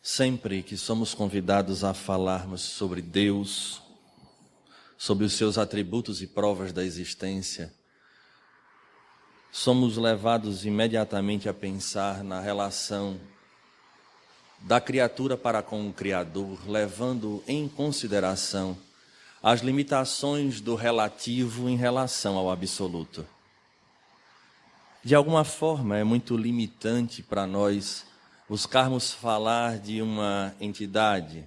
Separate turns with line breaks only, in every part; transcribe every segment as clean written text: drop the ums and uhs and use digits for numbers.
Sempre que somos convidados a falarmos sobre Deus, sobre os seus atributos e provas da existência, somos levados imediatamente a pensar na relação da criatura para com o Criador, levando em consideração as limitações do relativo em relação ao absoluto. De alguma forma, é muito limitante para nós buscarmos falar de uma entidade,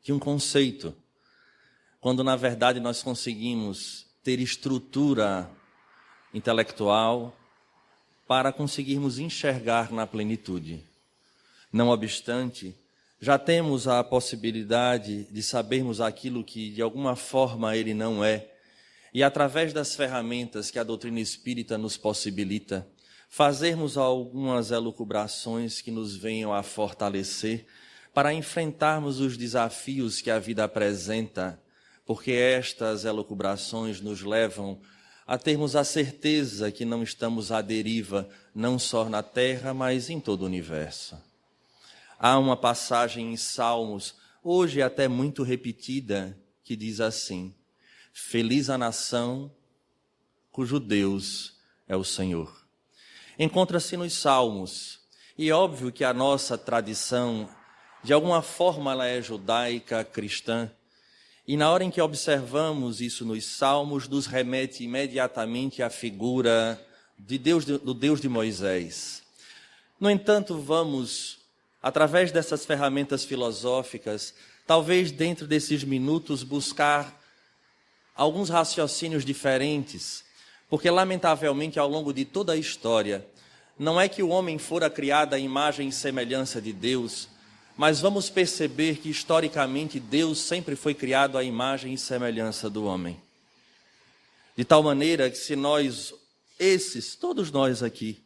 de um conceito, quando na verdade nós conseguimos ter estrutura intelectual para conseguirmos enxergar na plenitude. Não obstante, já temos a possibilidade de sabermos aquilo que de alguma forma ele não é, e através das ferramentas que a doutrina espírita nos possibilita, fazermos algumas elucubrações que nos venham a fortalecer para enfrentarmos os desafios que a vida apresenta, porque estas elucubrações nos levam a termos a certeza que não estamos à deriva, não só na Terra, mas em todo o universo. Há uma passagem em Salmos, hoje até muito repetida, que diz assim: feliz a nação cujo Deus é o Senhor. Encontra-se nos Salmos, e óbvio que a nossa tradição, de alguma forma, ela é judaica, cristã, e na hora em que observamos isso nos Salmos, nos remete imediatamente à figura de Deus, do Deus de Moisés. No entanto, vamos, através dessas ferramentas filosóficas, talvez dentro desses minutos, buscar alguns raciocínios diferentes, porque, lamentavelmente, ao longo de toda a história, não é que o homem fora criado à imagem e semelhança de Deus, mas vamos perceber que, historicamente, Deus sempre foi criado à imagem e semelhança do homem. De tal maneira que se nós, todos nós aqui,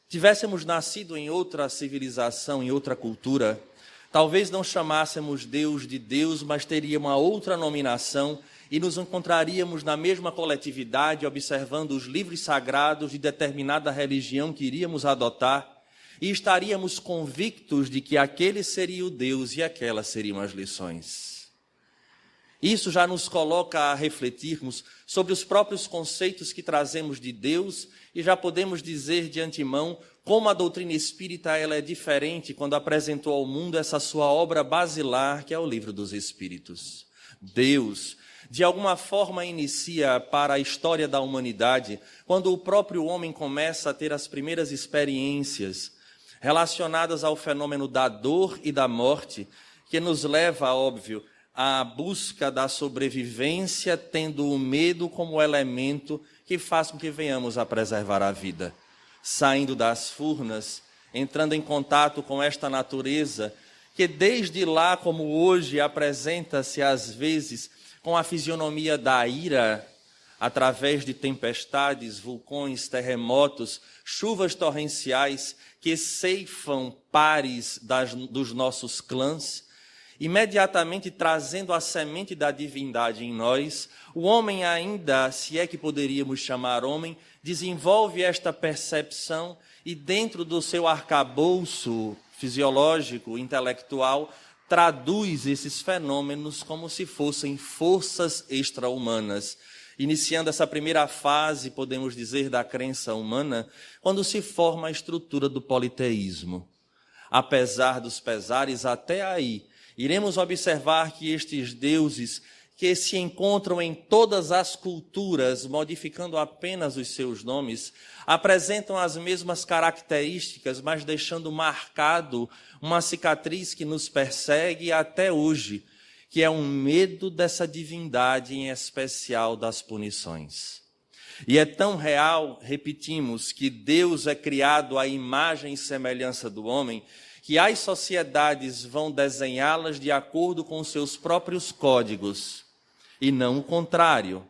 tivéssemos nascido em outra civilização, em outra cultura, talvez não chamássemos Deus de Deus, mas teria uma outra nominação, e nos encontraríamos na mesma coletividade, observando os livros sagrados de determinada religião que iríamos adotar, e estaríamos convictos de que aquele seria o Deus e aquelas seriam as lições. Isso já nos coloca a refletirmos sobre os próprios conceitos que trazemos de Deus, e já podemos dizer de antemão como a doutrina espírita ela é diferente quando apresentou ao mundo essa sua obra basilar, que é o Livro dos Espíritos. Deus, de alguma forma, inicia para a história da humanidade, quando o próprio homem começa a ter as primeiras experiências relacionadas ao fenômeno da dor e da morte, que nos leva, óbvio, à busca da sobrevivência, tendo o medo como elemento que faz com que venhamos a preservar a vida. Saindo das furnas, entrando em contato com esta natureza, que desde lá como hoje apresenta-se às vezes com a fisionomia da ira, através de tempestades, vulcões, terremotos, chuvas torrenciais que ceifam pares dos nossos clãs, imediatamente trazendo a semente da divindade em nós, o homem ainda, se é que poderíamos chamar homem, desenvolve esta percepção e dentro do seu arcabouço fisiológico, intelectual, traduz esses fenômenos como se fossem forças extra-humanas, iniciando essa primeira fase, podemos dizer, da crença humana, quando se forma a estrutura do politeísmo. Apesar dos pesares, até aí, iremos observar que estes deuses, que se encontram em todas as culturas, modificando apenas os seus nomes, apresentam as mesmas características, mas deixando marcado uma cicatriz que nos persegue até hoje, que é um medo dessa divindade, em especial das punições. E é tão real, repetimos, que Deus é criado à imagem e semelhança do homem, que as sociedades vão desenhá-las de acordo com os seus próprios códigos, e não o contrário.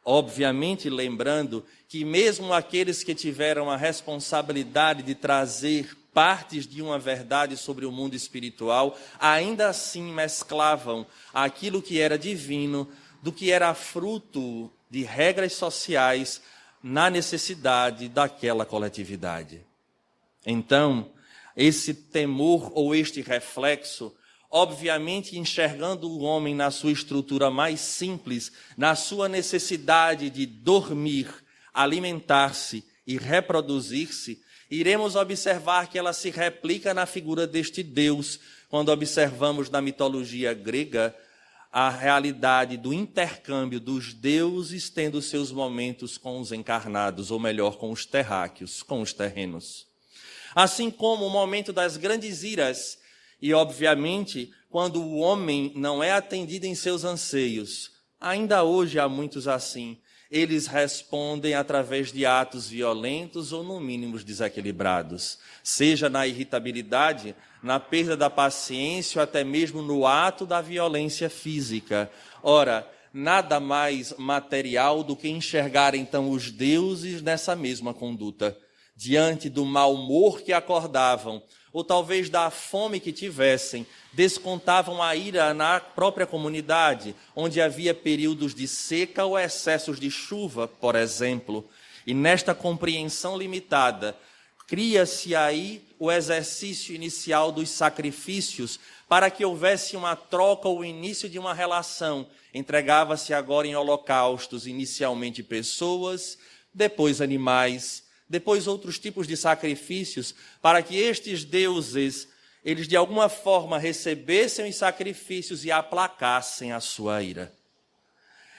Obviamente, lembrando que mesmo aqueles que tiveram a responsabilidade de trazer partes de uma verdade sobre o mundo espiritual, ainda assim mesclavam aquilo que era divino do que era fruto de regras sociais na necessidade daquela coletividade. Então, esse temor ou este reflexo, obviamente enxergando o homem na sua estrutura mais simples, na sua necessidade de dormir, alimentar-se e reproduzir-se, iremos observar que ela se replica na figura deste Deus, quando observamos na mitologia grega a realidade do intercâmbio dos deuses tendo seus momentos com os encarnados, ou melhor, com os terráqueos, com os terrenos. Assim como o momento das grandes iras, e obviamente, quando o homem não é atendido em seus anseios, ainda hoje há muitos assim, eles respondem através de atos violentos ou, no mínimo, desequilibrados, seja na irritabilidade, na perda da paciência ou até mesmo no ato da violência física. Ora, nada mais material do que enxergar, então, os deuses nessa mesma conduta, diante do mau humor que acordavam, ou talvez da fome que tivessem, descontavam a ira na própria comunidade, onde havia períodos de seca ou excessos de chuva, por exemplo. E nesta compreensão limitada, cria-se aí o exercício inicial dos sacrifícios, para que houvesse uma troca ou o início de uma relação. Entregava-se agora em holocaustos, inicialmente pessoas, depois animais, depois outros tipos de sacrifícios, para que estes deuses, eles de alguma forma recebessem os sacrifícios e aplacassem a sua ira.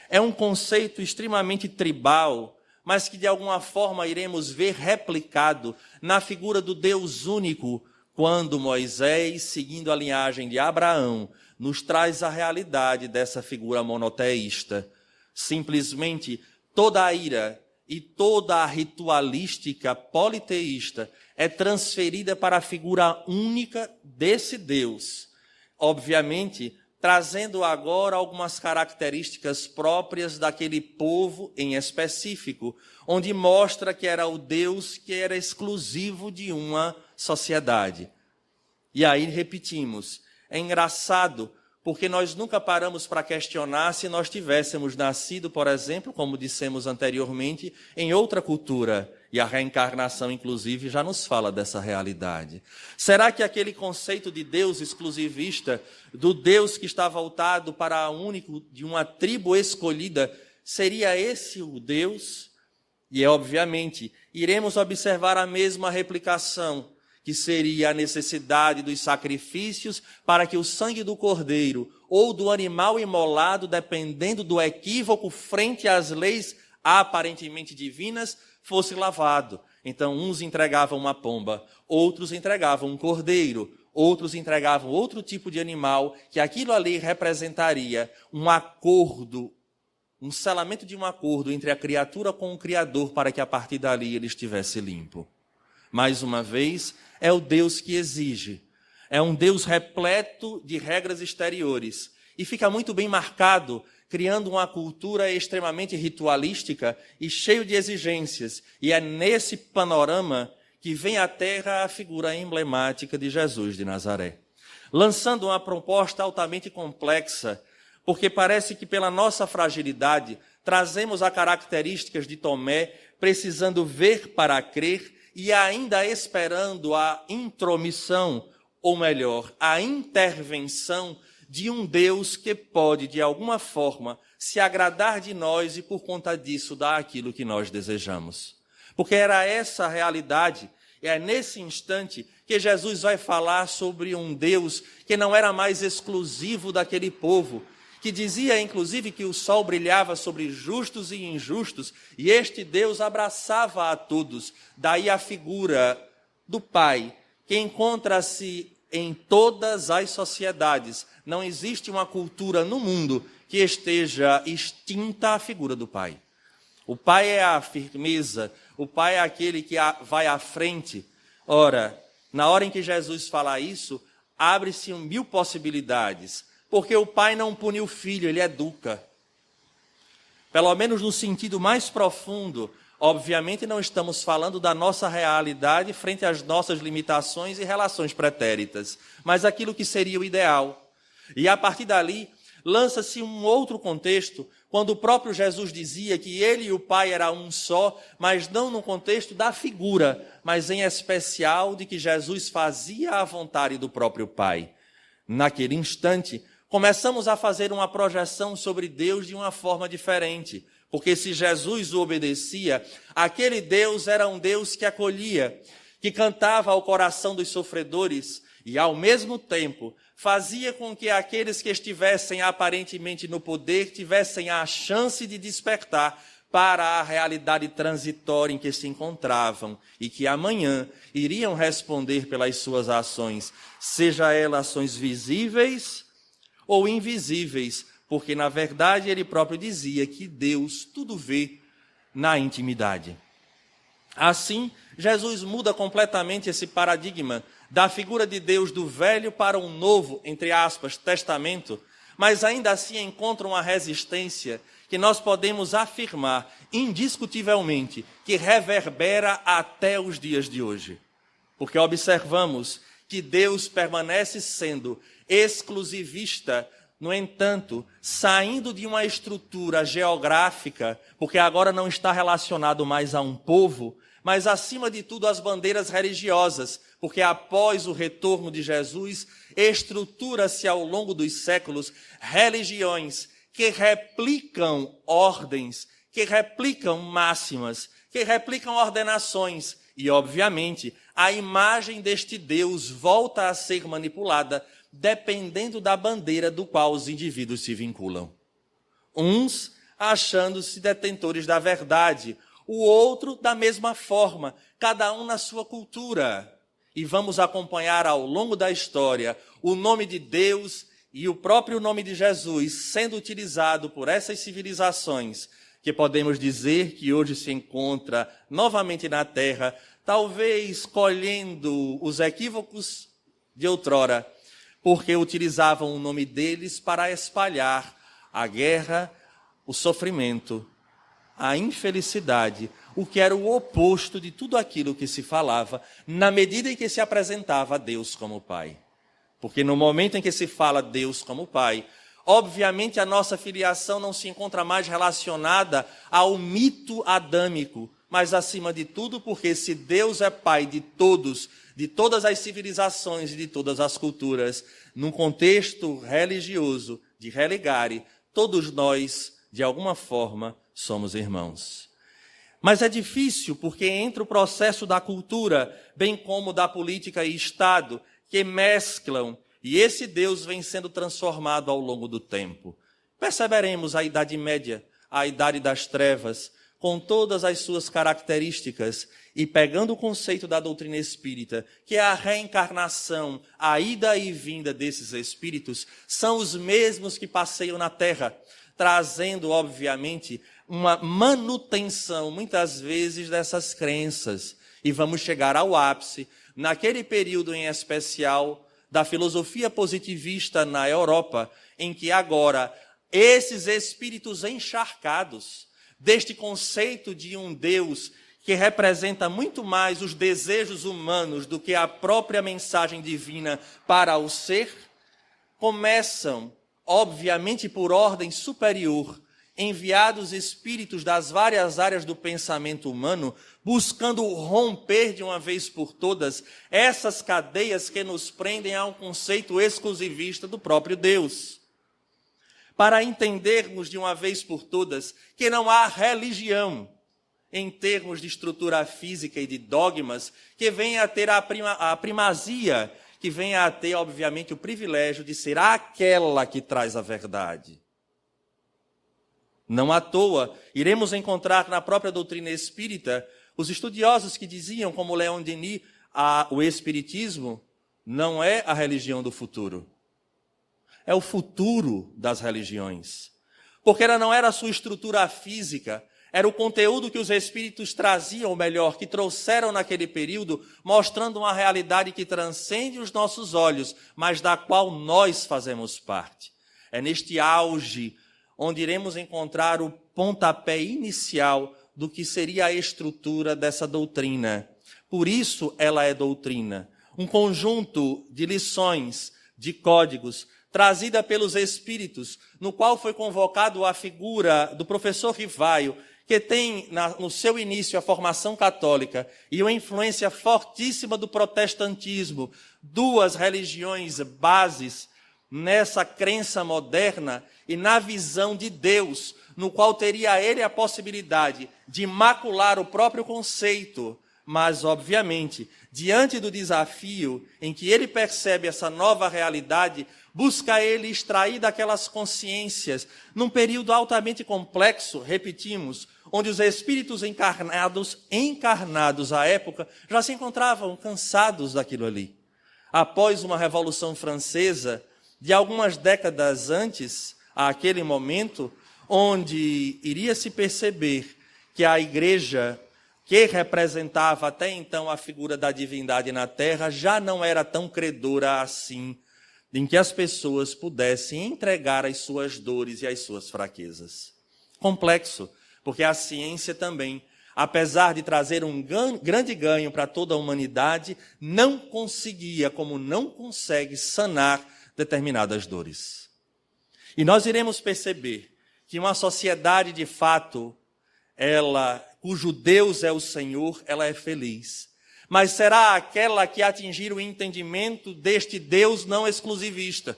É um conceito extremamente tribal, mas que de alguma forma iremos ver replicado na figura do Deus único, quando Moisés, seguindo a linhagem de Abraão, nos traz a realidade dessa figura monoteísta. Simplesmente toda a ira e toda a ritualística politeísta é transferida para a figura única desse Deus. Obviamente, trazendo agora algumas características próprias daquele povo em específico, onde mostra que era o Deus que era exclusivo de uma sociedade. E aí repetimos, é engraçado, porque nós nunca paramos para questionar se nós tivéssemos nascido, por exemplo, como dissemos anteriormente, em outra cultura. E a reencarnação, inclusive, já nos fala dessa realidade. Será que aquele conceito de Deus exclusivista, do Deus que está voltado para o único de uma tribo escolhida, seria esse o Deus? E obviamente, iremos observar a mesma replicação, que seria a necessidade dos sacrifícios para que o sangue do cordeiro ou do animal imolado, dependendo do equívoco frente às leis aparentemente divinas, fosse lavado. Então, uns entregavam uma pomba, outros entregavam um cordeiro, outros entregavam outro tipo de animal, que aquilo ali representaria um acordo, um selamento de um acordo entre a criatura com o Criador, para que a partir dali ele estivesse limpo. Mais uma vez, é o Deus que exige. É um Deus repleto de regras exteriores. E fica muito bem marcado, criando uma cultura extremamente ritualística e cheio de exigências. E é nesse panorama que vem à Terra a figura emblemática de Jesus de Nazaré, lançando uma proposta altamente complexa, porque parece que pela nossa fragilidade trazemos as características de Tomé, precisando ver para crer e ainda esperando a intromissão, ou melhor, a intervenção de um Deus que pode, de alguma forma, se agradar de nós e, por conta disso, dar aquilo que nós desejamos. Porque era essa a realidade, e é nesse instante que Jesus vai falar sobre um Deus que não era mais exclusivo daquele povo, que dizia, inclusive, que o sol brilhava sobre justos e injustos, e este Deus abraçava a todos. Daí a figura do Pai, que encontra-se em todas as sociedades. Não existe uma cultura no mundo que esteja extinta a figura do Pai. O Pai é a firmeza, o Pai é aquele que vai à frente. Ora, na hora em que Jesus fala isso, abre-se 1000 possibilidades, porque o Pai não pune o Filho, ele educa. Pelo menos no sentido mais profundo. Obviamente não estamos falando da nossa realidade frente às nossas limitações e relações pretéritas, mas aquilo que seria o ideal. E a partir dali, lança-se um outro contexto, quando o próprio Jesus dizia que ele e o Pai eram um só, mas não no contexto da figura, mas em especial de que Jesus fazia a vontade do próprio Pai. Naquele instante, começamos a fazer uma projeção sobre Deus de uma forma diferente, porque se Jesus o obedecia, aquele Deus era um Deus que acolhia, que cantava ao coração dos sofredores e, ao mesmo tempo, fazia com que aqueles que estivessem aparentemente no poder tivessem a chance de despertar para a realidade transitória em que se encontravam e que amanhã iriam responder pelas suas ações, seja elas ações visíveis ou invisíveis, porque na verdade ele próprio dizia que Deus tudo vê na intimidade. Assim, Jesus muda completamente esse paradigma da figura de Deus do velho para um novo, entre aspas, testamento, mas ainda assim encontra uma resistência que nós podemos afirmar indiscutivelmente que reverbera até os dias de hoje. Porque observamos que Deus permanece sendo exclusivista, no entanto, saindo de uma estrutura geográfica, porque agora não está relacionado mais a um povo, mas acima de tudo às bandeiras religiosas, porque após o retorno de Jesus, estrutura-se ao longo dos séculos religiões que replicam ordens, que replicam máximas, que replicam ordenações. E, obviamente, a imagem deste Deus volta a ser manipulada dependendo da bandeira do qual os indivíduos se vinculam. Uns achando-se detentores da verdade, o outro da mesma forma, cada um na sua cultura. E vamos acompanhar ao longo da história o nome de Deus e o próprio nome de Jesus sendo utilizado por essas civilizações, que podemos dizer que hoje se encontra novamente na Terra, talvez colhendo os equívocos de outrora, porque utilizavam o nome deles para espalhar a guerra, o sofrimento, a infelicidade, o que era o oposto de tudo aquilo que se falava, na medida em que se apresentava a Deus como Pai. Porque no momento em que se fala Deus como Pai, obviamente a nossa filiação não se encontra mais relacionada ao mito adâmico, mas acima de tudo porque se Deus é Pai de todos, de todas as civilizações e de todas as culturas, num contexto religioso de religare, todos nós, de alguma forma, somos irmãos. Mas é difícil porque entre o processo da cultura, bem como da política e Estado, que mesclam, e esse Deus vem sendo transformado ao longo do tempo. Perceberemos a Idade Média, a Idade das Trevas, com todas as suas características, e pegando o conceito da doutrina espírita, que é a reencarnação, a ida e vinda desses espíritos, são os mesmos que passeiam na Terra, trazendo, obviamente, uma manutenção, muitas vezes, dessas crenças. E vamos chegar ao ápice, naquele período em especial, da filosofia positivista na Europa, em que agora esses espíritos encharcados deste conceito de um Deus que representa muito mais os desejos humanos do que a própria mensagem divina para o ser, começam, obviamente por ordem superior, enviados espíritos das várias áreas do pensamento humano, buscando romper de uma vez por todas essas cadeias que nos prendem a um conceito exclusivista do próprio Deus. Para entendermos de uma vez por todas que não há religião, em termos de estrutura física e de dogmas, que venha a ter a primazia, que venha a ter, obviamente, o privilégio de ser aquela que traz a verdade. Não à toa, iremos encontrar na própria doutrina espírita os estudiosos que diziam, como Leon Denis, o espiritismo não é a religião do futuro. É o futuro das religiões. Porque ela não era a sua estrutura física, era o conteúdo que os espíritos traziam, ou melhor, que trouxeram naquele período, mostrando uma realidade que transcende os nossos olhos, mas da qual nós fazemos parte. É neste auge onde iremos encontrar o pontapé inicial do que seria a estrutura dessa doutrina. Por isso ela é doutrina. Um conjunto de lições, de códigos, trazida pelos Espíritos, no qual foi convocado a figura do professor Rivaio, que tem no seu início a formação católica e uma influência fortíssima do protestantismo, duas religiões bases nessa crença moderna e na visão de Deus, no qual teria ele a possibilidade de macular o próprio conceito, mas, obviamente, diante do desafio em que ele percebe essa nova realidade, busca ele extrair daquelas consciências, num período altamente complexo, repetimos, onde os espíritos encarnados à época já se encontravam cansados daquilo ali. Após uma Revolução Francesa, de algumas décadas antes, àquele momento, onde iria se perceber que a igreja, que representava até então a figura da divindade na terra, já não era tão credora assim, em que as pessoas pudessem entregar as suas dores e as suas fraquezas. Complexo, porque a ciência também, apesar de trazer um grande ganho para toda a humanidade, não conseguia, como não consegue, sanar determinadas dores. E nós iremos perceber que uma sociedade, de fato, cujo Deus é o Senhor, ela é feliz. Mas será aquela que atingir o entendimento deste Deus não exclusivista.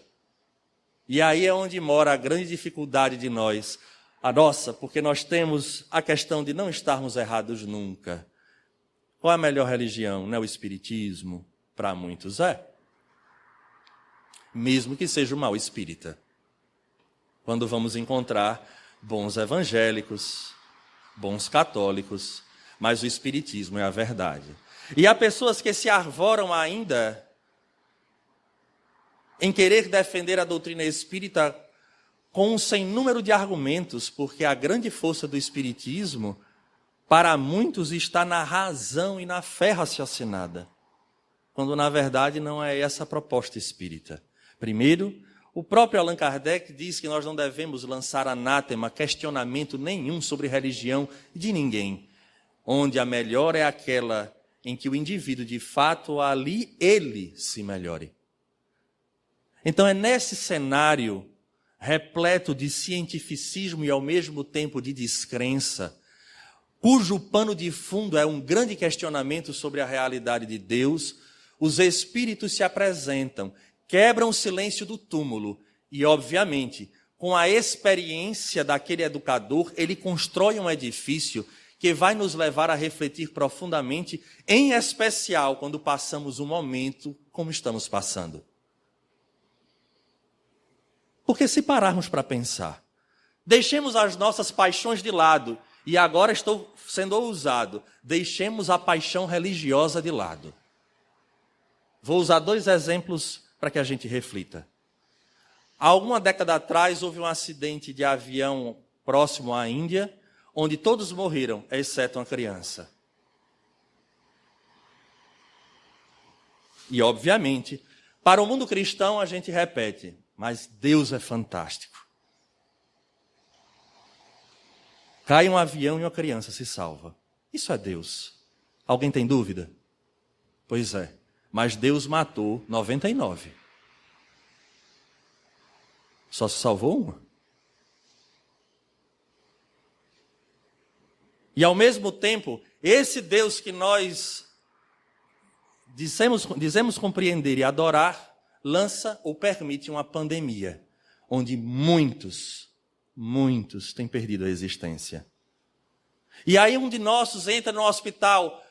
E aí é onde mora a grande dificuldade de nós, a nossa, porque nós temos a questão de não estarmos errados nunca. Qual é a melhor religião? Não é o Espiritismo? Para muitos é. Mesmo que seja o mal espírita. Quando vamos encontrar bons evangélicos, bons católicos, mas o Espiritismo é a verdade. E há pessoas que se arvoram ainda em querer defender a doutrina espírita com um sem número de argumentos, porque a grande força do Espiritismo, para muitos, está na razão e na fé raciocinada, quando na verdade não é essa a proposta espírita. Primeiro, o próprio Allan Kardec diz que nós não devemos lançar anátema, questionamento nenhum sobre religião de ninguém, onde a melhor é aquela em que o indivíduo, de fato, ali ele se melhore. Então é nesse cenário repleto de cientificismo e ao mesmo tempo de descrença, cujo pano de fundo é um grande questionamento sobre a realidade de Deus, os espíritos se apresentam, quebram o silêncio do túmulo e, obviamente, com a experiência daquele educador, ele constrói um edifício que vai nos levar a refletir profundamente, em especial quando passamos um momento como estamos passando. Porque se pararmos para pensar, deixemos as nossas paixões de lado, e agora estou sendo ousado, deixemos a paixão religiosa de lado. Vou usar 2 exemplos para que a gente reflita. Há alguma década atrás houve um acidente de avião próximo à Índia, onde todos morreram, exceto uma criança. E, obviamente, para o mundo cristão a gente repete, mas Deus é fantástico. Cai um avião e uma criança se salva. Isso é Deus. Alguém tem dúvida? Pois é, mas Deus matou 99. Só se salvou uma. E ao tempo, esse Deus que nós dizemos compreender e adorar, lança ou permite uma pandemia, onde muitos têm perdido a existência. E aí um de nossos entra no hospital,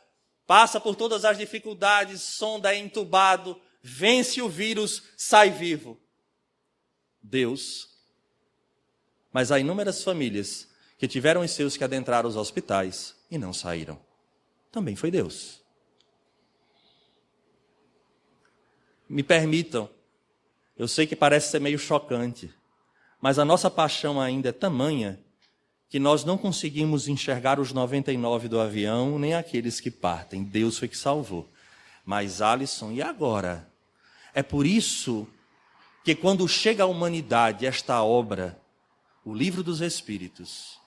passa por todas as dificuldades, sonda, é entubado, vence o vírus, sai vivo. Deus. Mas há inúmeras famílias que tiveram os seus que adentraram os hospitais e não saíram. Também foi Deus. Me permitam, eu sei que parece ser meio chocante, mas a nossa paixão ainda é tamanha que nós não conseguimos enxergar os 99 do avião, nem aqueles que partem. Deus foi que salvou. Mas, Alisson, e agora? É por isso que quando chega à humanidade esta obra, o Livro dos Espíritos,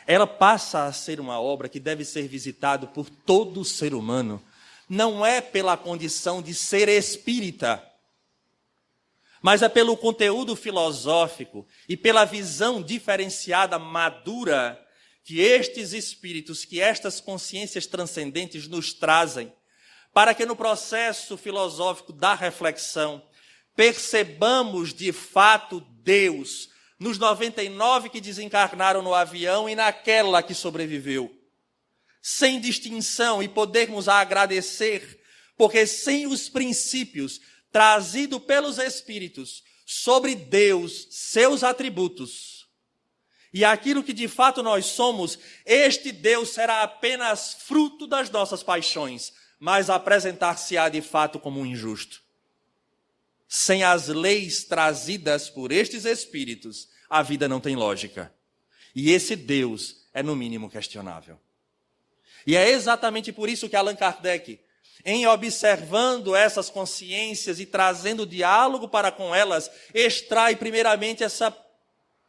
ela passa a ser uma obra que deve ser visitada por todo ser humano, não é pela condição de ser espírita, mas é pelo conteúdo filosófico e pela visão diferenciada, madura, que estes espíritos, que estas consciências transcendentes nos trazem, para que no processo filosófico da reflexão percebamos de fato Deus nos 99 que desencarnaram no avião e naquela que sobreviveu, sem distinção, e podermos agradecer, porque sem os princípios trazidos pelos Espíritos sobre Deus, seus atributos, e aquilo que de fato nós somos, este Deus será apenas fruto das nossas paixões, mas apresentar-se-á de fato como um injusto. Sem as leis trazidas por estes Espíritos, a vida não tem lógica. E esse Deus é no mínimo questionável. E é exatamente por isso que Allan Kardec, em observando essas consciências e trazendo diálogo para com elas, extrai primeiramente essa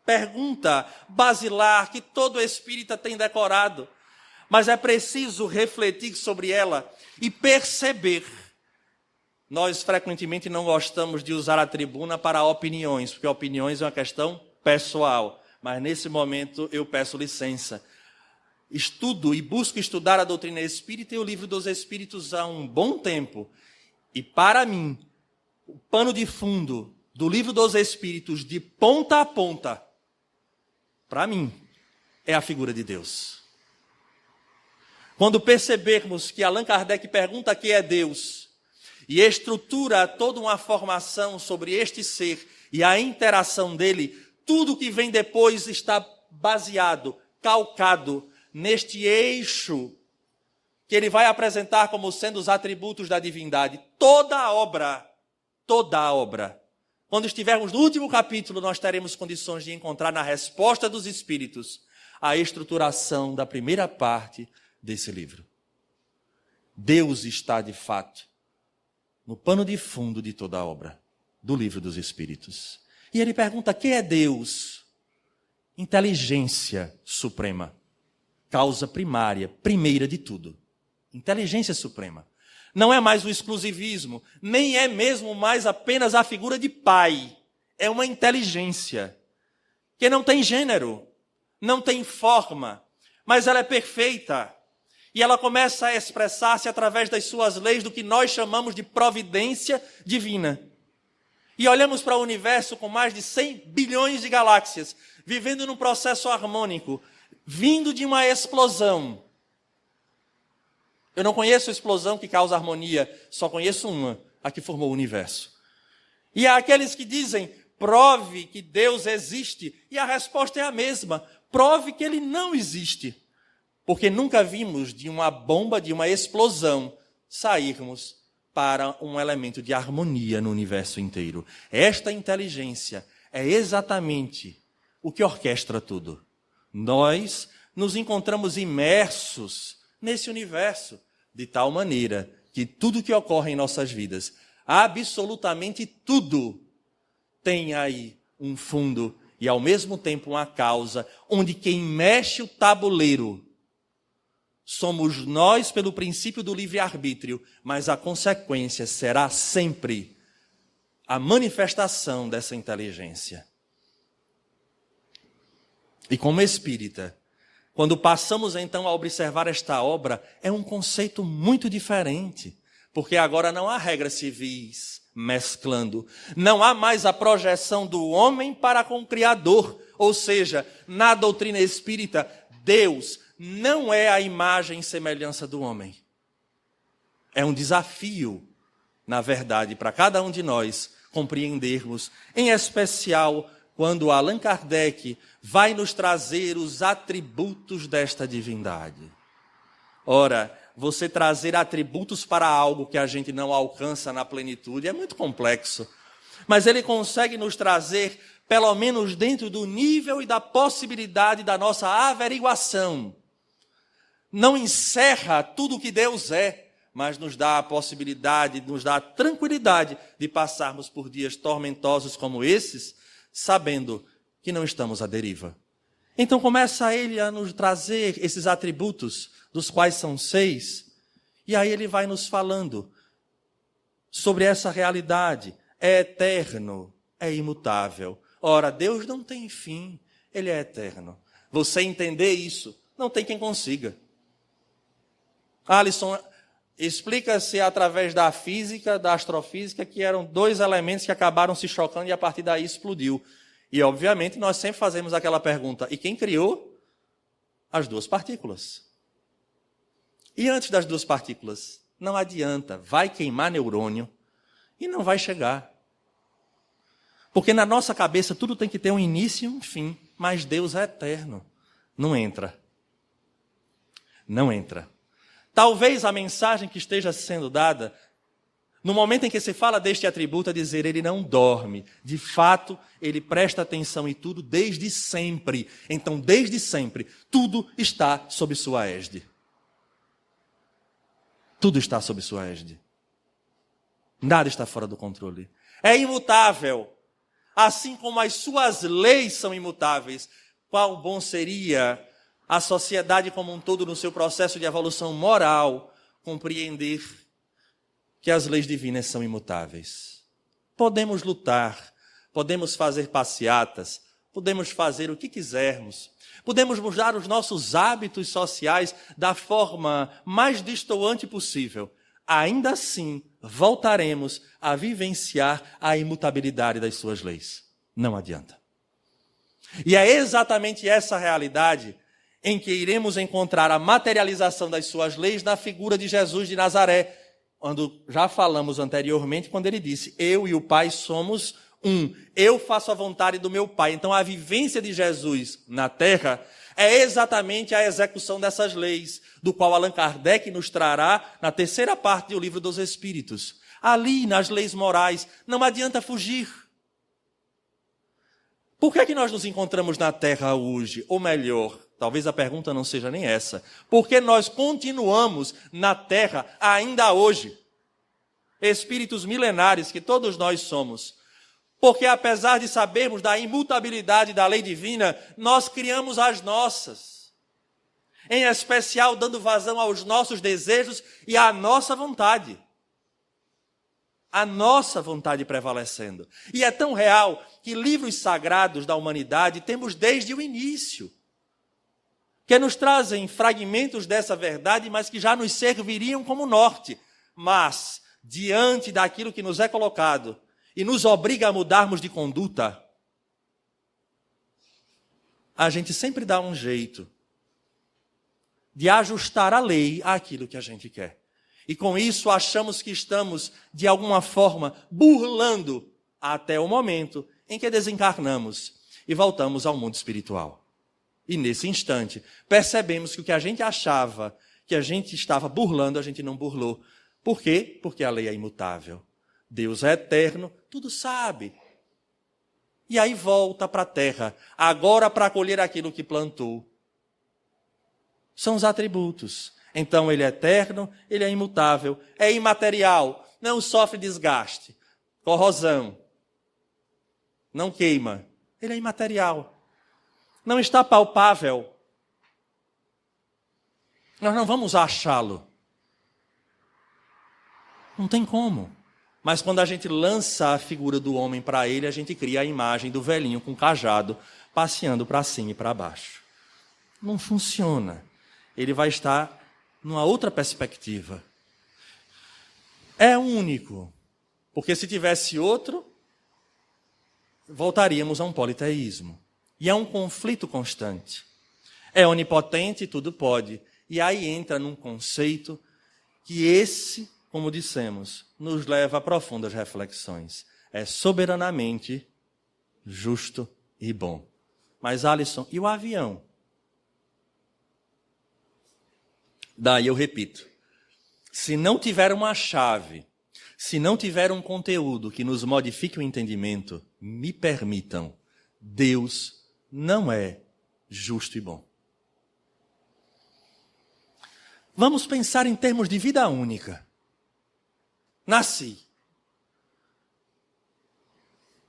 pergunta basilar que todo espírita tem decorado. Mas é preciso refletir sobre ela e perceber. Nós frequentemente não gostamos de usar a tribuna para opiniões, porque opiniões é uma questão pessoal. Mas nesse momento eu peço licença. Estudo e busco estudar a doutrina espírita e o livro dos Espíritos há um bom tempo. E para mim, o pano de fundo do livro dos Espíritos, de ponta a ponta, para mim, é a figura de Deus. Quando percebermos que Allan Kardec pergunta que é Deus e estrutura toda uma formação sobre este ser e a interação dele, tudo que vem depois está baseado, calcado neste eixo que ele vai apresentar como sendo os atributos da divindade. Toda a obra, quando estivermos no último capítulo, nós teremos condições de encontrar na resposta dos Espíritos a estruturação da primeira parte desse livro. Deus está, de fato, no pano de fundo de toda a obra do livro dos Espíritos. E ele pergunta: que é Deus? Inteligência suprema. Causa primária, primeira de tudo. Inteligência suprema. Não é mais o exclusivismo, nem é mesmo mais apenas a figura de pai. É uma inteligência que não tem gênero, não tem forma, mas ela é perfeita. E ela começa a expressar-se através das suas leis do que nós chamamos de providência divina. E olhamos para o universo com mais de 100 bilhões de galáxias, vivendo num processo harmônico, vindo de uma explosão. Eu não conheço a explosão que causa harmonia, só conheço uma, a que formou o universo. E há aqueles que dizem: prove que Deus existe, e a resposta é a mesma: prove que ele não existe. Porque nunca vimos de uma bomba, de uma explosão, sairmos para um elemento de harmonia no universo inteiro. Esta inteligência é exatamente o que orquestra tudo. Nós nos encontramos imersos nesse universo, de tal maneira que tudo que ocorre em nossas vidas, absolutamente tudo, tem aí um fundo e ao mesmo tempo uma causa, onde quem mexe o tabuleiro somos nós pelo princípio do livre-arbítrio, mas a consequência será sempre a manifestação dessa inteligência. E como espírita, quando passamos então a observar esta obra, é um conceito muito diferente, porque agora não há regras civis mesclando, não há mais a projeção do homem para com o Criador, ou seja, na doutrina espírita, Deus não é a imagem e semelhança do homem. É um desafio, na verdade, para cada um de nós compreendermos, em especial quando Allan Kardec vai nos trazer os atributos desta divindade. Ora, você trazer atributos para algo que a gente não alcança na plenitude é muito complexo. Mas ele consegue nos trazer, pelo menos dentro do nível e da possibilidade da nossa averiguação. Não encerra tudo o que Deus é, mas nos dá a possibilidade, nos dá a tranquilidade de passarmos por dias tormentosos como esses, sabendo que não estamos à deriva. Então começa ele a nos trazer esses atributos, dos quais são 6, e aí ele vai nos falando sobre essa realidade. É eterno, é imutável. Ora, Deus não tem fim, Ele é eterno. Você entender isso, não tem quem consiga. Alisson, explica-se através da física, da astrofísica, que eram dois elementos que acabaram se chocando e a partir daí explodiu. E, obviamente, nós sempre fazemos aquela pergunta, e quem criou? As duas partículas. E antes das duas partículas, não adianta, vai queimar neurônio e não vai chegar. Porque na nossa cabeça tudo tem que ter um início e um fim, mas Deus é eterno. Não entra. Não entra. Talvez a mensagem que esteja sendo dada, no momento em que se fala deste atributo, é dizer, ele não dorme. De fato, ele presta atenção em tudo desde sempre. Então, desde sempre, tudo está sob sua égide. Tudo está sob sua égide. Nada está fora do controle. É imutável. Assim como as suas leis são imutáveis, qual bom seria a sociedade como um todo, no seu processo de evolução moral, compreender que as leis divinas são imutáveis. Podemos lutar, podemos fazer passeatas, podemos fazer o que quisermos, podemos mudar os nossos hábitos sociais da forma mais destoante possível. Ainda assim, voltaremos a vivenciar a imutabilidade das suas leis. Não adianta. E é exatamente essa realidade em que iremos encontrar a materialização das suas leis na figura de Jesus de Nazaré, quando já falamos anteriormente, quando ele disse, eu e o Pai somos um, eu faço a vontade do meu Pai. Então a vivência de Jesus na terra é exatamente a execução dessas leis, do qual Allan Kardec nos trará na terceira parte do Livro dos Espíritos. Ali, nas leis morais, não adianta fugir. Por que é que nós nos encontramos na terra hoje? Ou melhor, talvez a pergunta não seja nem essa. Porque nós continuamos na terra ainda hoje. Espíritos milenares que todos nós somos. Porque apesar de sabermos da imutabilidade da lei divina, nós criamos as nossas. Em especial dando vazão aos nossos desejos e à nossa vontade. A nossa vontade prevalecendo. E é tão real que livros sagrados da humanidade temos desde o início, que nos trazem fragmentos dessa verdade, mas que já nos serviriam como norte. Mas, diante daquilo que nos é colocado e nos obriga a mudarmos de conduta, a gente sempre dá um jeito de ajustar a lei àquilo que a gente quer. E com isso achamos que estamos, de alguma forma, burlando até o momento em que desencarnamos e voltamos ao mundo espiritual. E nesse instante, percebemos que o que a gente achava que a gente estava burlando, a gente não burlou. Por quê? Porque a lei é imutável. Deus é eterno, tudo sabe. E aí volta para a terra, agora para colher aquilo que plantou. São os atributos. Então ele é eterno, ele é imutável, é imaterial, não sofre desgaste, corrosão, não queima. Ele é imaterial. Não está palpável. Nós não vamos achá-lo. Não tem como. Mas quando a gente lança a figura do homem para ele, a gente cria a imagem do velhinho com cajado, passeando para cima e para baixo. Não funciona. Ele vai estar numa outra perspectiva. É único. Porque se tivesse outro, voltaríamos a um politeísmo. E é um conflito constante. É onipotente e tudo pode. E aí entra num conceito que esse, como dissemos, nos leva a profundas reflexões. É soberanamente justo e bom. Mas, Alisson, e o avião? Daí eu repito. Se não tiver uma chave, se não tiver um conteúdo que nos modifique o entendimento, me permitam, Deus não é justo e bom. Vamos pensar em termos de vida única. Nasci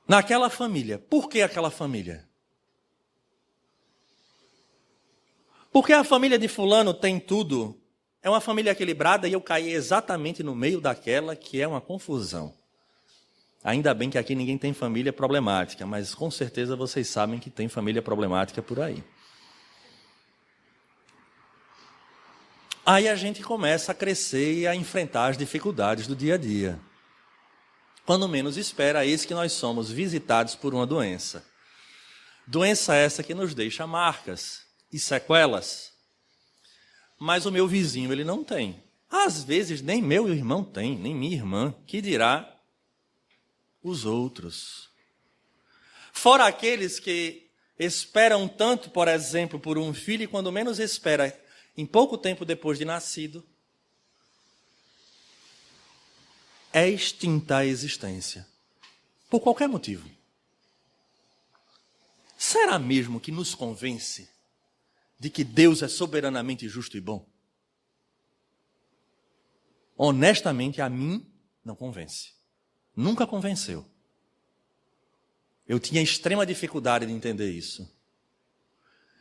naquela família. Por que aquela família? Porque a família de fulano tem tudo. É uma família equilibrada e eu caí exatamente no meio daquela que é uma confusão. Ainda bem que aqui ninguém tem família problemática, mas com certeza vocês sabem que tem família problemática por aí. Aí a gente começa a crescer e a enfrentar as dificuldades do dia a dia. Quando menos espera, eis que nós somos visitados por uma doença. Doença essa que nos deixa marcas e sequelas. Mas o meu vizinho, ele não tem. Às vezes nem meu irmão tem, nem minha irmã, que dirá os outros. Fora aqueles que esperam tanto, por exemplo, por um filho, e quando menos espera, em pouco tempo depois de nascido, é extinta a existência. Por qualquer motivo. Será mesmo que nos convence de que Deus é soberanamente justo e bom? Honestamente, a mim não convence. Nunca convenceu. Eu tinha extrema dificuldade de entender isso.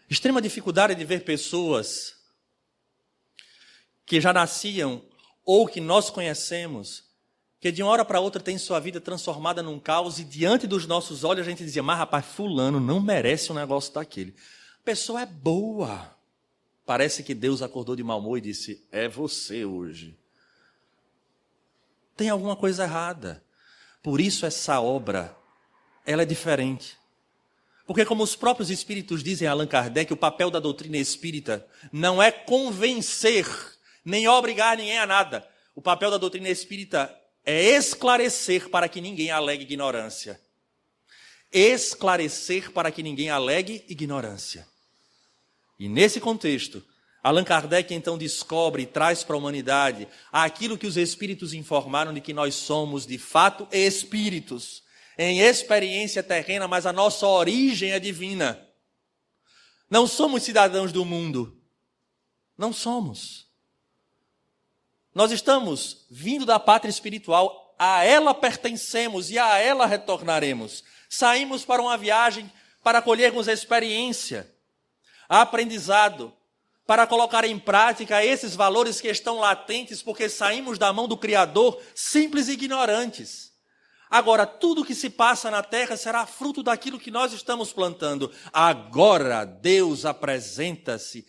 Extrema dificuldade de ver pessoas que já nasciam ou que nós conhecemos, que de uma hora para outra tem sua vida transformada num caos e diante dos nossos olhos a gente dizia, mas rapaz, fulano não merece um negócio daquele. A pessoa é boa. Parece que Deus acordou de mau humor e disse, é você hoje. Tem alguma coisa errada. Por isso essa obra, ela é diferente. Porque como os próprios espíritos dizem a Allan Kardec, o papel da doutrina espírita não é convencer, nem obrigar ninguém a nada. O papel da doutrina espírita é esclarecer para que ninguém alegue ignorância. Esclarecer para que ninguém alegue ignorância. E nesse contexto, Allan Kardec então descobre e traz para a humanidade aquilo que os espíritos informaram de que nós somos de fato espíritos, em experiência terrena, mas a nossa origem é divina. Não somos cidadãos do mundo. Não somos. Nós estamos vindo da pátria espiritual, a ela pertencemos e a ela retornaremos. Saímos para uma viagem para colhermos experiência, aprendizado, para colocar em prática esses valores que estão latentes, porque saímos da mão do Criador simples e ignorantes. Agora, tudo que se passa na terra será fruto daquilo que nós estamos plantando. Agora, Deus apresenta-se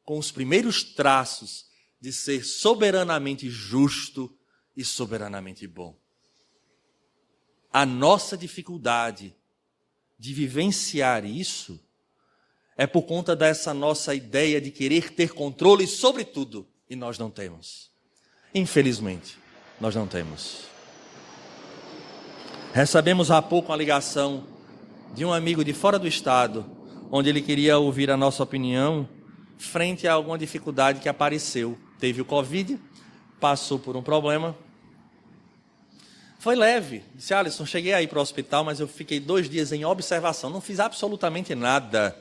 com os primeiros traços de ser soberanamente justo e soberanamente bom. A nossa dificuldade de vivenciar isso é por conta dessa nossa ideia de querer ter controle sobre tudo, e nós não temos. Infelizmente, nós não temos. Recebemos há pouco uma ligação de um amigo de fora do estado, onde ele queria ouvir a nossa opinião frente a alguma dificuldade que apareceu. Teve o Covid, passou por um problema. Foi leve. Disse, Alisson, cheguei aí para o hospital, mas eu fiquei 2 dias em observação. Não fiz absolutamente nada.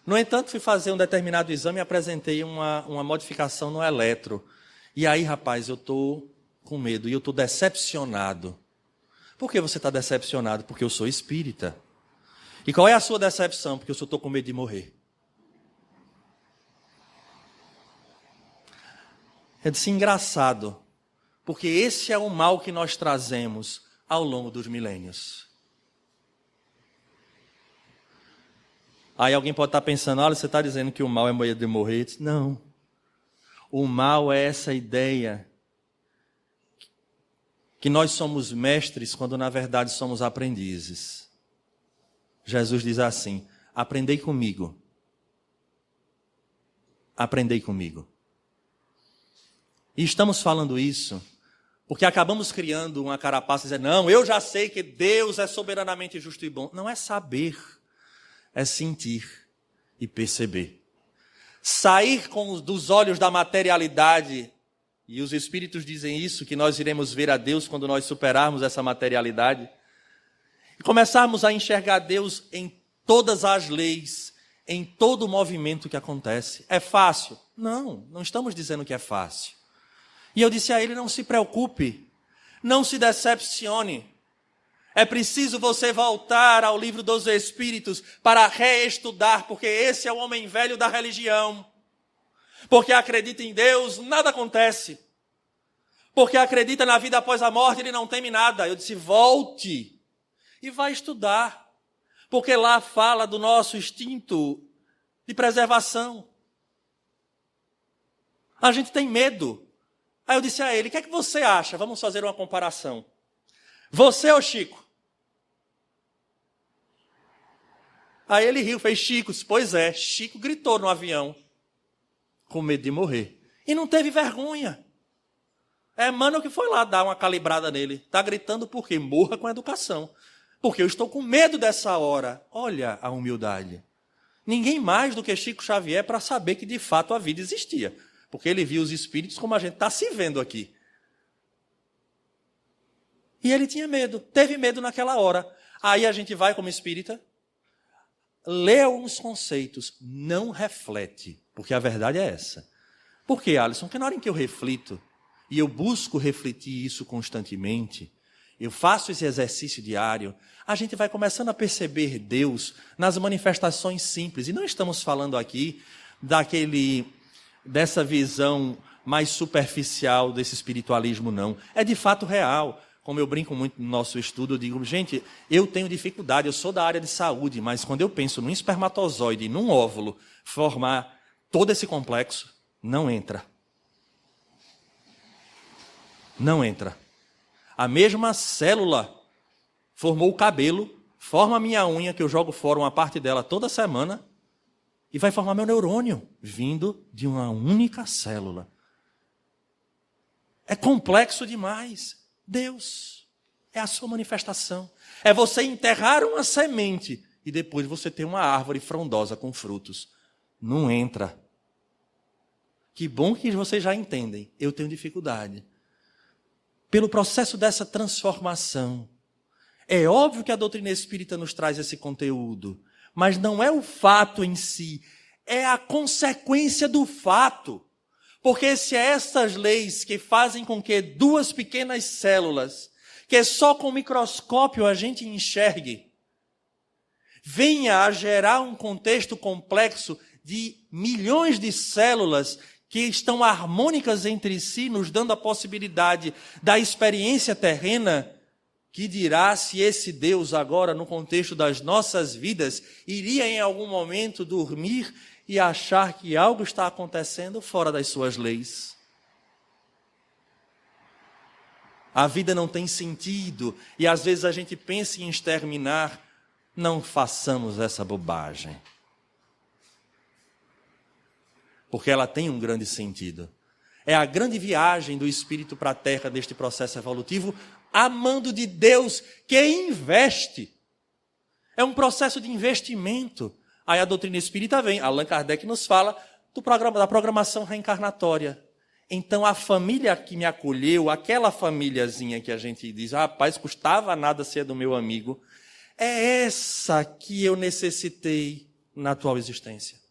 No entanto, fui fazer um determinado exame e apresentei uma modificação no eletro. E aí, rapaz, eu estou com medo e eu estou decepcionado. Por que você está decepcionado? Porque eu sou espírita. E qual é a sua decepção? Porque eu só estou com medo de morrer. Eu disse, engraçado, porque esse é o mal que nós trazemos ao longo dos milênios. Aí alguém pode estar pensando, olha, você está dizendo que o mal é medo de morrer? Eu disse, não. O mal é essa ideia que nós somos mestres quando na verdade somos aprendizes. Jesus diz assim, aprendei comigo. Aprendei comigo. E estamos falando isso porque acabamos criando uma carapaça dizendo, não, eu já sei que Deus é soberanamente justo e bom. Não é saber, é sentir e perceber. Sair dos olhos da materialidade, e os espíritos dizem isso, que nós iremos ver a Deus quando nós superarmos essa materialidade, e começarmos a enxergar Deus em todas as leis, em todo o movimento que acontece. É fácil? Não, não estamos dizendo que é fácil. E eu disse a ele, não se preocupe, não se decepcione. É preciso você voltar ao livro dos Espíritos para reestudar, porque esse é o homem velho da religião. Porque acredita em Deus, nada acontece. porque acredita na vida após a morte, ele não teme nada. Eu disse, volte e vai estudar, porque lá fala do nosso instinto de preservação. A gente tem medo. Aí eu disse a ele, o que é que você acha? Vamos fazer uma comparação. Você ou Chico? Aí ele riu, fez Chico. Pois é, Chico gritou no avião, com medo de morrer. E não teve vergonha. É Emmanuel que foi lá dar uma calibrada nele. Está gritando por quê? Morra com educação. Porque eu estou com medo dessa hora. Olha a humildade. Ninguém mais do que Chico Xavier para saber que de fato a vida existia. Porque ele viu os espíritos como a gente está se vendo aqui. E ele tinha medo, teve medo naquela hora. Aí a gente vai como espírita, lê alguns conceitos, não reflete. Porque a verdade é essa. Por quê, Alisson? Porque na hora em que eu reflito, e eu busco refletir isso constantemente, eu faço esse exercício diário, a gente vai começando a perceber Deus nas manifestações simples. E não estamos falando aqui dessa visão mais superficial desse espiritualismo, não. É de fato real. Como eu brinco muito no nosso estudo, eu digo, gente, eu tenho dificuldade, eu sou da área de saúde, mas quando eu penso num espermatozoide, num óvulo, formar todo esse complexo, não entra. Não entra. A mesma célula formou o cabelo, forma a minha unha, que eu jogo fora uma parte dela toda semana, e vai formar meu neurônio, vindo de uma única célula. É complexo demais. Deus é a sua manifestação. É você enterrar uma semente e depois você ter uma árvore frondosa com frutos. Não entra. Que bom que vocês já entendem. Eu tenho dificuldade. Pelo processo dessa transformação. É óbvio que a doutrina espírita nos traz esse conteúdo, mas não é o fato em si, é a consequência do fato. Porque se é essas leis que fazem com que duas pequenas células, que só com o microscópio a gente enxergue, venha a gerar um contexto complexo de milhões de células que estão harmônicas entre si, nos dando a possibilidade da experiência terrena, que dirá se esse Deus agora, no contexto das nossas vidas, iria em algum momento dormir e achar que algo está acontecendo fora das suas leis. A vida não tem sentido e às vezes a gente pensa em exterminar. Não façamos essa bobagem. Porque ela tem um grande sentido. É a grande viagem do espírito para a terra deste processo evolutivo, amando de Deus que investe. É um processo de investimento. Aí a doutrina espírita vem, Allan Kardec nos fala da programação reencarnatória. Então a família que me acolheu, aquela famíliazinha que a gente diz, rapaz, custava nada ser do meu amigo, é essa que eu necessitei na atual existência.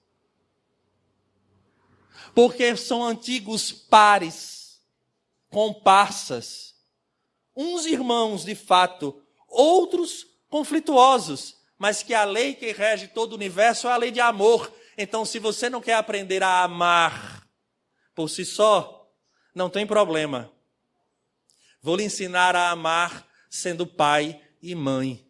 Porque são antigos pares, comparsas, uns irmãos de fato, outros conflituosos, mas que a lei que rege todo o universo é a lei de amor. Então, se você não quer aprender a amar por si só, não tem problema. Vou lhe ensinar a amar sendo pai e mãe.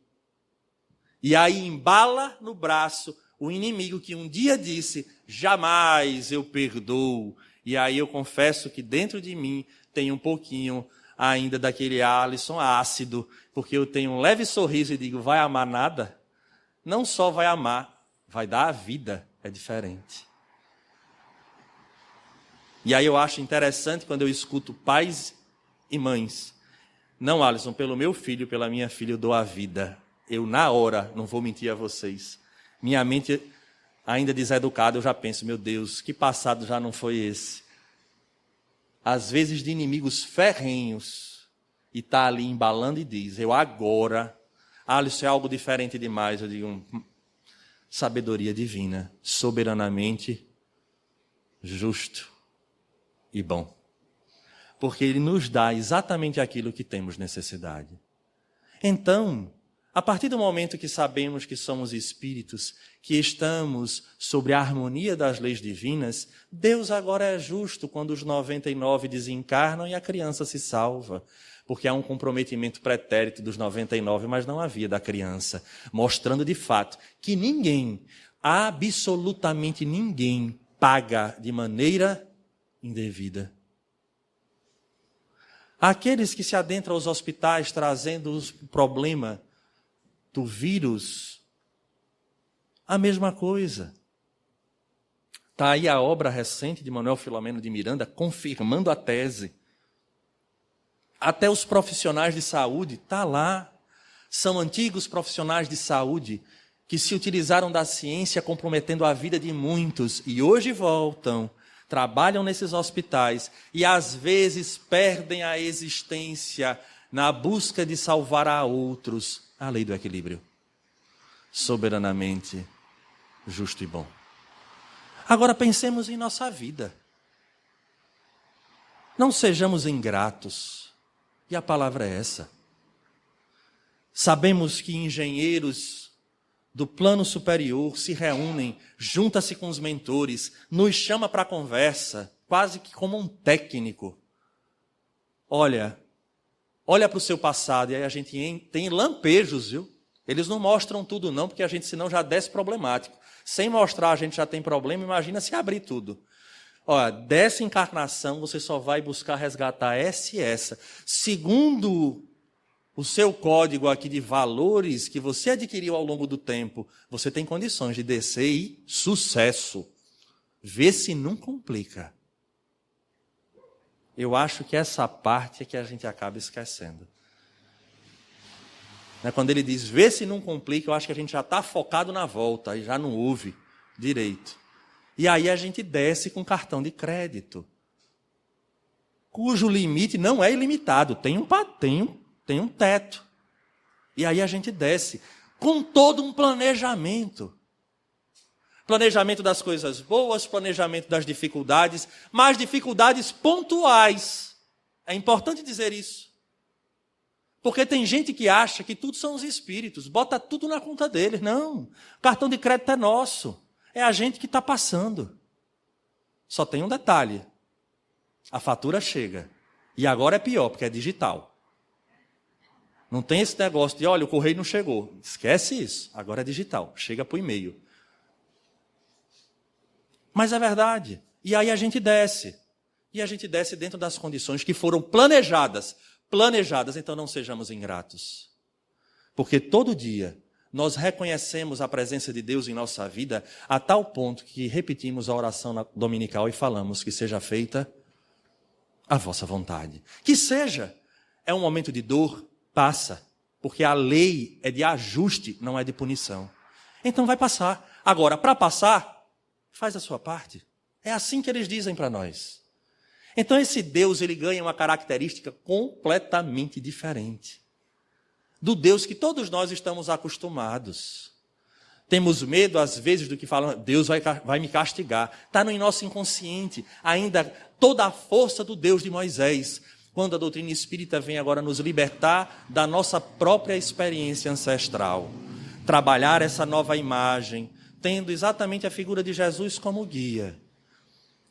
E aí embala no braço o inimigo que um dia disse, jamais eu perdoo. E aí eu confesso que dentro de mim tem um pouquinho ainda daquele Alisson ácido, porque eu tenho um leve sorriso e digo, vai amar nada? Não só vai amar, vai dar a vida, é diferente. E aí eu acho interessante quando eu escuto pais e mães. Não, Alisson, pelo meu filho, pela minha filha, eu dou a vida. Eu, na hora, não vou mentir a vocês. Minha mente, ainda deseducada, eu já penso, meu Deus, que passado já não foi esse? Às vezes de inimigos ferrenhos, e está ali embalando e diz, eu agora... Alisson, é algo diferente demais. Eu digo, sabedoria divina, soberanamente justo e bom. Porque ele nos dá exatamente aquilo que temos necessidade. Então, A partir do momento que sabemos que somos espíritos, que estamos sobre a harmonia das leis divinas, Deus agora é justo quando os 99 desencarnam e a criança se salva. Porque há um comprometimento pretérito dos 99, mas não havia da criança, mostrando de fato que ninguém, absolutamente ninguém, paga de maneira indevida. Aqueles que se adentram aos hospitais trazendo o problema do vírus, a mesma coisa. Está aí a obra recente de Manuel Filomeno de Miranda confirmando a tese. Até os profissionais de saúde, está lá. São antigos profissionais de saúde que se utilizaram da ciência comprometendo a vida de muitos e hoje voltam, trabalham nesses hospitais e às vezes perdem a existência na busca de salvar a outros. A lei do equilíbrio, soberanamente justo e bom. Agora pensemos em nossa vida. Não sejamos ingratos. E a palavra é essa. Sabemos que engenheiros do plano superior se reúnem, junta-se com os mentores, nos chama para conversa, quase que como um técnico. Olha para o seu passado, e aí a gente tem lampejos, viu? Eles não mostram tudo não, porque a gente senão já desce problemático. Sem mostrar a gente já tem problema, imagina se abrir tudo. Olha, dessa encarnação você só vai buscar resgatar essa e essa. Segundo o seu código aqui de valores que você adquiriu ao longo do tempo, você tem condições de descer e sucesso. Vê se não complica. Eu acho que essa parte é que a gente acaba esquecendo. Quando ele diz, vê se não complica, eu acho que a gente já está focado na volta, e já não ouve direito. E aí a gente desce com cartão de crédito, cujo limite não é ilimitado, tem um teto. E aí a gente desce com todo um planejamento. Planejamento das coisas boas, planejamento das dificuldades, mas dificuldades pontuais. É importante dizer isso. Porque tem gente que acha que tudo são os espíritos, bota tudo na conta deles. Não, o cartão de crédito é nosso, é a gente que está passando. Só tem um detalhe, a fatura chega. E agora é pior, porque é digital. Não tem esse negócio de, olha, o correio não chegou. Esquece isso, agora é digital, chega para o e-mail. Mas é verdade. E aí a gente desce. E a gente desce dentro das condições que foram planejadas. Então não sejamos ingratos. Porque todo dia nós reconhecemos a presença de Deus em nossa vida a tal ponto que repetimos a oração dominical e falamos que seja feita a vossa vontade. Que seja. É um momento de dor, passa. Porque a lei é de ajuste, não é de punição. Então vai passar. Agora, para passar, faz a sua parte. É assim que eles dizem para nós. Então esse Deus, ele ganha uma característica completamente diferente do Deus que todos nós estamos acostumados. Temos medo, às vezes, do que falam, Deus vai me castigar. Está no nosso inconsciente ainda toda a força do Deus de Moisés, quando a doutrina espírita vem agora nos libertar da nossa própria experiência ancestral. Trabalhar essa nova imagem, tendo exatamente a figura de Jesus como guia.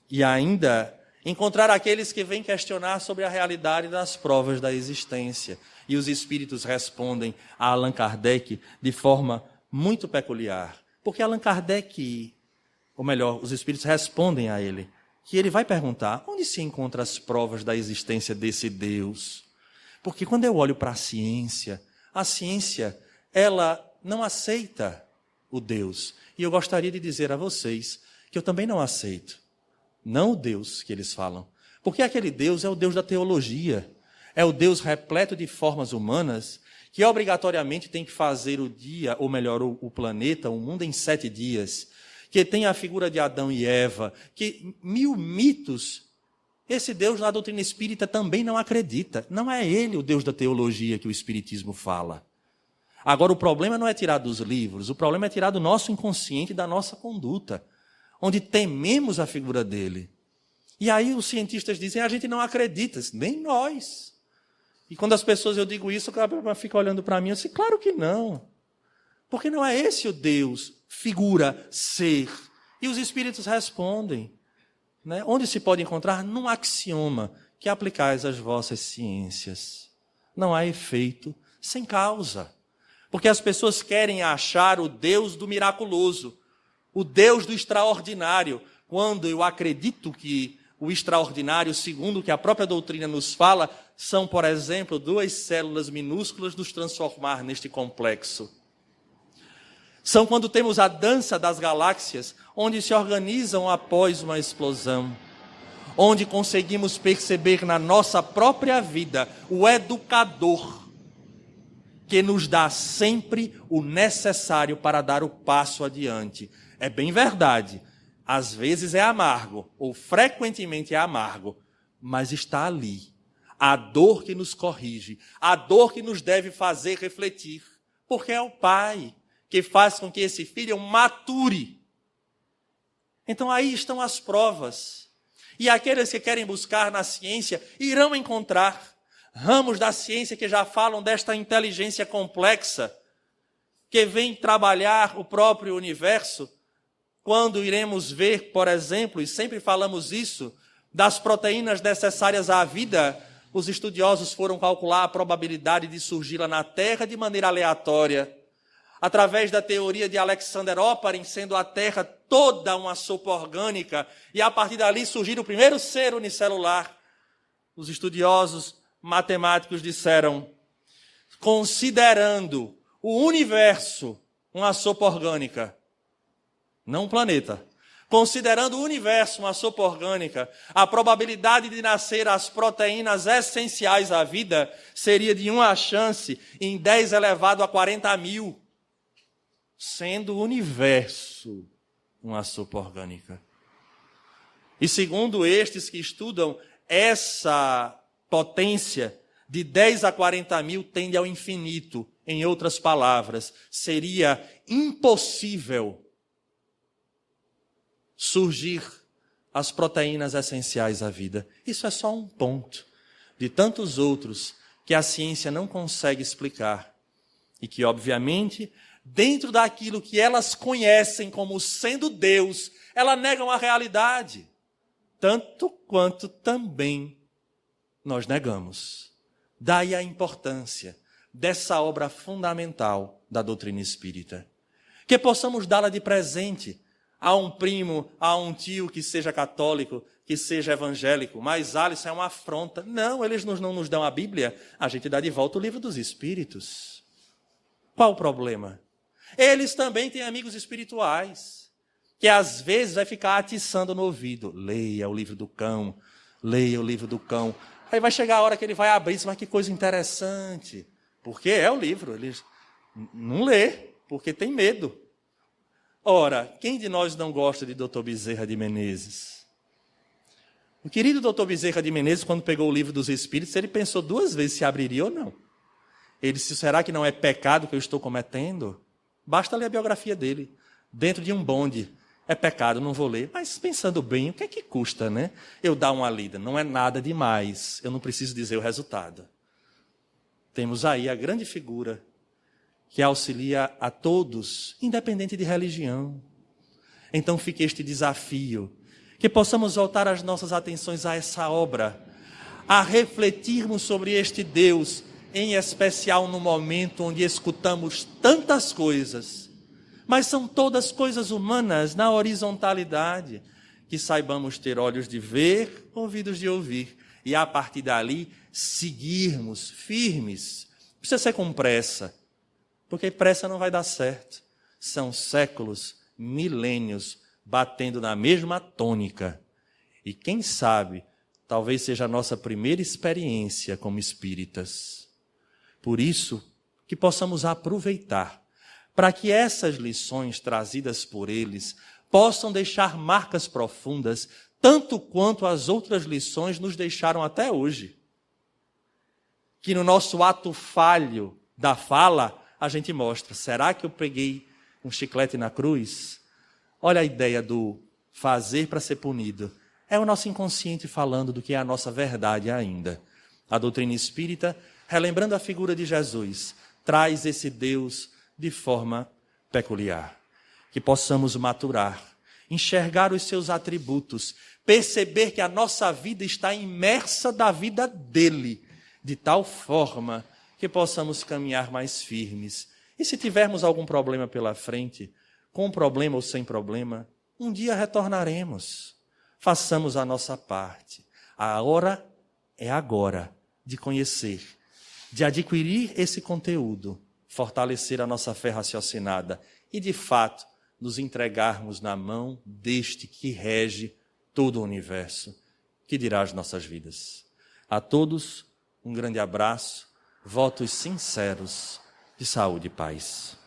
E ainda encontrar aqueles que vêm questionar sobre a realidade das provas da existência. E os espíritos respondem a Allan Kardec de forma muito peculiar. Porque Allan Kardec, ou melhor, os espíritos respondem a ele, que ele vai perguntar, onde se encontram as provas da existência desse Deus? Porque quando eu olho para a ciência, ela não aceita o Deus. E eu gostaria de dizer a vocês que eu também não aceito. Não o Deus que eles falam. Porque aquele Deus é o Deus da teologia. É o Deus repleto de formas humanas que obrigatoriamente tem que fazer o dia, ou melhor, o planeta, o mundo em 7 dias. Que tem a figura de Adão e Eva. Que 1000 mitos. Esse Deus na doutrina espírita também não acredita. Não é ele o Deus da teologia que o espiritismo fala. Agora o problema não é tirar dos livros. O problema é tirar do nosso inconsciente e da nossa conduta. Onde tememos a figura dele. E aí os cientistas dizem, a gente não acredita. Nem nós. E quando as pessoas, eu digo isso, ela fica olhando para mim, eu disse, claro que não. Porque não é esse o Deus, figura, ser. E os Espíritos respondem. Né? Onde se pode encontrar? Num axioma, que aplicais às vossas ciências. Não há efeito sem causa. Porque as pessoas querem achar o Deus do miraculoso, o Deus do extraordinário, quando eu acredito que o extraordinário, segundo o que a própria doutrina nos fala, são, por exemplo, 2 células minúsculas nos transformar neste complexo. São quando temos a dança das galáxias, onde se organizam após uma explosão, onde conseguimos perceber na nossa própria vida o educador, que nos dá sempre o necessário para dar o passo adiante. É bem verdade, às vezes é amargo, ou frequentemente é amargo, mas está ali. A dor que nos corrige, a dor que nos deve fazer refletir, porque é o Pai que faz com que esse filho mature. Então aí estão as provas. E aqueles que querem buscar na ciência irão encontrar ramos da ciência que já falam desta inteligência complexa, que vem trabalhar o próprio universo, quando iremos ver, por exemplo, e sempre falamos isso, das proteínas necessárias à vida, os estudiosos foram calcular a probabilidade de surgi-la na Terra de maneira aleatória, através da teoria de Alexander Oparin, sendo a Terra toda uma sopa orgânica, e a partir dali surgir o primeiro ser unicelular. Os estudiosos matemáticos disseram, considerando o universo uma sopa orgânica, não um planeta, considerando o universo uma sopa orgânica, a probabilidade de nascer as proteínas essenciais à vida seria de 1 a chance em 10 elevado a 40 mil, sendo o universo uma sopa orgânica. E segundo estes que estudam, essa potência de 10 a 40 mil tende ao infinito. Em outras palavras, seria impossível surgir as proteínas essenciais à vida. Isso é só um ponto de tantos outros que a ciência não consegue explicar. E que, obviamente, dentro daquilo que elas conhecem como sendo Deus, elas negam a realidade. Tanto quanto também nós negamos. Daí a importância dessa obra fundamental da doutrina espírita. Que possamos dá-la de presente a um primo, a um tio que seja católico, que seja evangélico. Mas, Alisson, é uma afronta. Não, eles não nos dão a Bíblia, a gente dá de volta o livro dos Espíritos. Qual o problema? Eles também têm amigos espirituais, que às vezes vai ficar atiçando no ouvido. Leia o livro do cão, leia o livro do cão. Aí vai chegar a hora que ele vai abrir, mas que coisa interessante. Porque é o livro, ele não lê, porque tem medo. Ora, quem de nós não gosta de Dr. Bezerra de Menezes? O querido Dr. Bezerra de Menezes, quando pegou o livro dos Espíritos, ele pensou 2 vezes se abriria ou não. Ele disse, será que não é pecado que eu estou cometendo? Basta ler a biografia dele, dentro de um bonde. É pecado, não vou ler. Mas pensando bem, o que é que custa, né? Eu dar uma lida, não é nada demais. Eu não preciso dizer o resultado. Temos aí a grande figura que auxilia a todos, independente de religião. Então fica este desafio, que possamos voltar as nossas atenções a essa obra, a refletirmos sobre este Deus, em especial no momento onde escutamos tantas coisas, mas são todas coisas humanas na horizontalidade, que saibamos ter olhos de ver, ouvidos de ouvir, e a partir dali seguirmos firmes. Não precisa ser com pressa, porque pressa não vai dar certo. São séculos, milênios, batendo na mesma tônica. E quem sabe, talvez seja a nossa primeira experiência como espíritas. Por isso, que possamos aproveitar, para que essas lições trazidas por eles possam deixar marcas profundas, tanto quanto as outras lições nos deixaram até hoje. Que no nosso ato falho da fala, a gente mostra, será que eu peguei um chiclete na cruz? Olha a ideia do fazer para ser punido. É o nosso inconsciente falando do que é a nossa verdade ainda. A doutrina espírita relembrando a figura de Jesus, traz esse Deus de forma peculiar. Que possamos maturar, enxergar os seus atributos, perceber que a nossa vida está imersa da vida dele, de tal forma que possamos caminhar mais firmes. E se tivermos algum problema pela frente, com problema ou sem problema, um dia retornaremos. Façamos a nossa parte. A hora é agora de conhecer, de adquirir esse conteúdo, fortalecer a nossa fé raciocinada e, de fato, nos entregarmos na mão deste que rege todo o universo, que dirá as nossas vidas. A todos, um grande abraço, votos sinceros de saúde e paz.